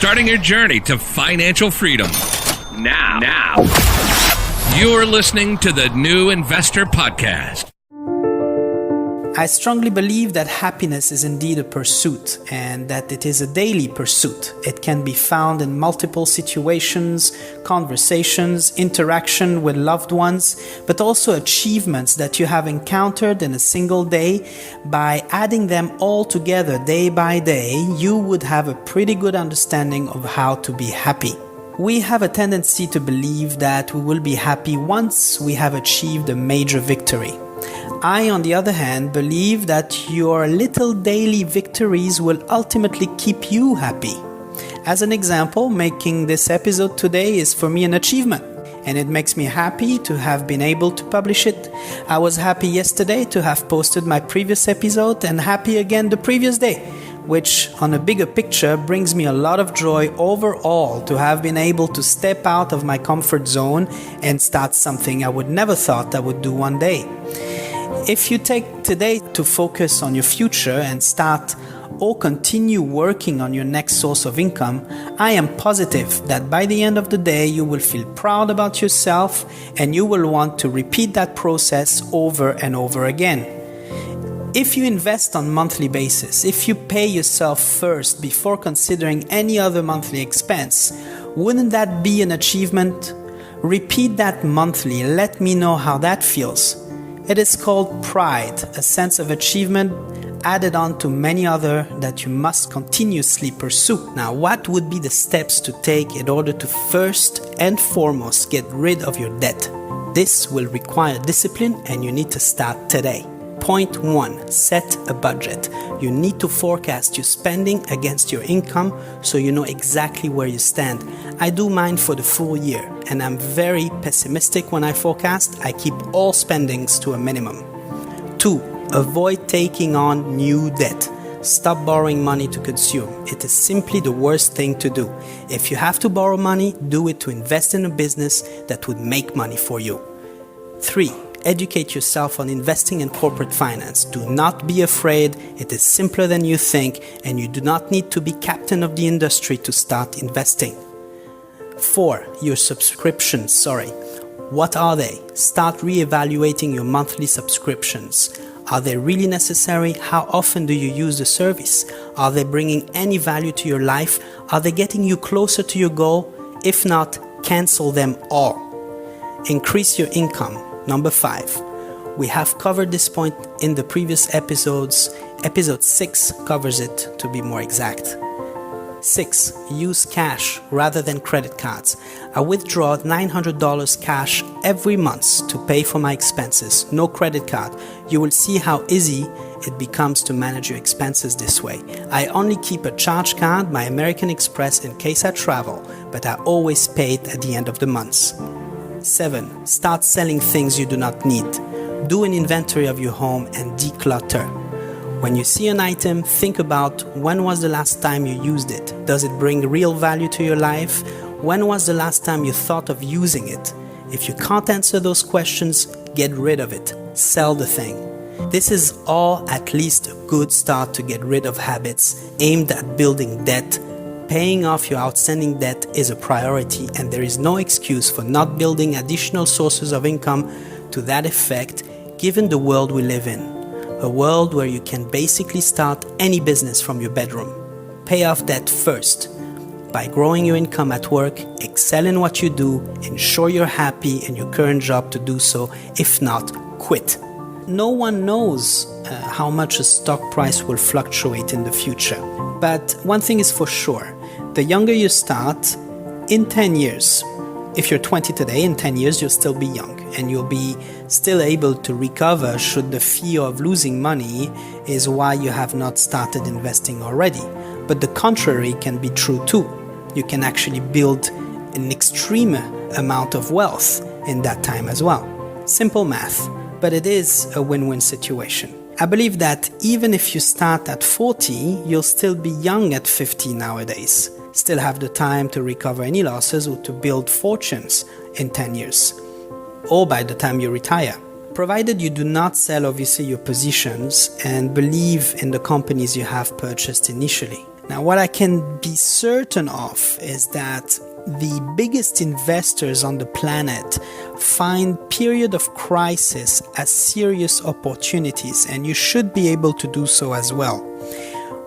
starting your journey to financial freedom. Now, you're listening to the New Investor Podcast. I strongly believe that happiness is indeed a pursuit and that it is a daily pursuit. It can be found in multiple situations, conversations, interaction with loved ones, but also achievements that you have encountered in a single day. By adding them all together day by day, you would have a pretty good understanding of how to be happy. We have a tendency to believe that we will be happy once we have achieved a major victory. I, on the other hand, believe that your little daily victories will ultimately keep you happy. As an example, making this episode today is for me an achievement, and it makes me happy to have been able to publish it. I was happy yesterday to have posted my previous episode and happy again the previous day, which on a bigger picture brings me a lot of joy overall to have been able to step out of my comfort zone and start something I would never thought I would do one day. If you take today to focus on your future and start or continue working on your next source of income, I am positive that by the end of the day you will feel proud about yourself and you will want to repeat that process over and over again. If you invest on a monthly basis, if you pay yourself first before considering any other monthly expense, wouldn't that be an achievement? Repeat that monthly and let me know how that feels. It is called pride, a sense of achievement added on to many other that you must continuously pursue. Now, what would be the steps to take in order to first and foremost get rid of your debt? This will require discipline and you need to start today. Point 1. Set a budget. You need to forecast your spending against your income so you know exactly where you stand. I do mine for the full year and I'm very pessimistic when I forecast. I keep all spendings to a minimum. 2. Avoid taking on new debt. Stop borrowing money to consume. It is simply the worst thing to do. If you have to borrow money, do it to invest in a business that would make money for you. 3. Educate yourself on investing in corporate finance. Do not be afraid. It is simpler than you think, and you do not need to be captain of the industry to start investing. 4. Your subscriptions. What are they? Start reevaluating your monthly subscriptions. Are they really necessary? How often do you use the service? Are they bringing any value to your life? Are they getting you closer to your goal? If not, cancel them all. Increase your income. Number 5. We have covered this point in the previous episodes. Episode 6 covers it, to be more exact. 6. Use cash rather than credit cards. I withdraw $900 cash every month to pay for my expenses. No credit card. You will see how easy it becomes to manage your expenses this way. I only keep a charge card, my American Express, in case I travel, but I always pay it at the end of the month. 7. Start selling things you do not need. Do an inventory of your home and declutter. When you see an item, think about when was the last time you used it. Does it bring real value to your life? When was the last time you thought of using it? If you can't answer those questions, get rid of it. Sell the thing. This is all at least a good start to get rid of habits aimed at building debt. Paying off your outstanding debt is a priority, and there is no excuse for not building additional sources of income to that effect, given the world we live in. A world where you can basically start any business from your bedroom. Pay off debt first. By growing your income at work, excel in what you do, ensure you're happy in your current job to do so. If not, quit. No one knows how much a stock price will fluctuate in the future. But one thing is for sure. The younger you start, in 10 years, if you're 20 today, in 10 years you'll still be young and you'll be still able to recover should the fear of losing money is why you have not started investing already. But the contrary can be true too. You can actually build an extreme amount of wealth in that time as well. Simple math, but it is a win-win situation. I believe that even if you start at 40, you'll still be young at 50 nowadays. Still have the time to recover any losses or to build fortunes in 10 years. Or by the time you retire. Provided you do not sell obviously your positions and believe in the companies you have purchased initially. Now, what I can be certain of is that the biggest investors on the planet find period of crisis as serious opportunities, and you should be able to do so as well.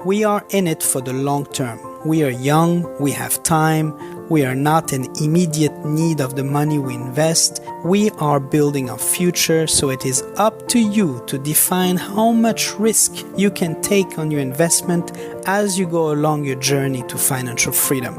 We are in it for the long term. We are young, we have time, we are not in immediate need of the money we invest. We are building our future, so it is up to you to define how much risk you can take on your investment as you go along your journey to financial freedom.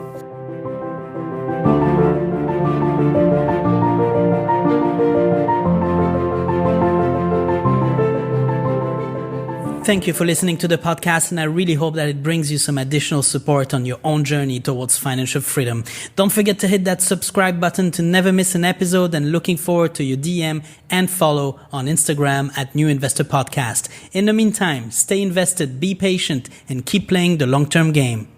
Thank you for listening to the podcast, and I really hope that it brings you some additional support on your own journey towards financial freedom. Don't forget to hit that subscribe button to never miss an episode, and looking forward to your DM and follow on Instagram at New Investor Podcast. In the meantime, stay invested, be patient, and keep playing the long-term game.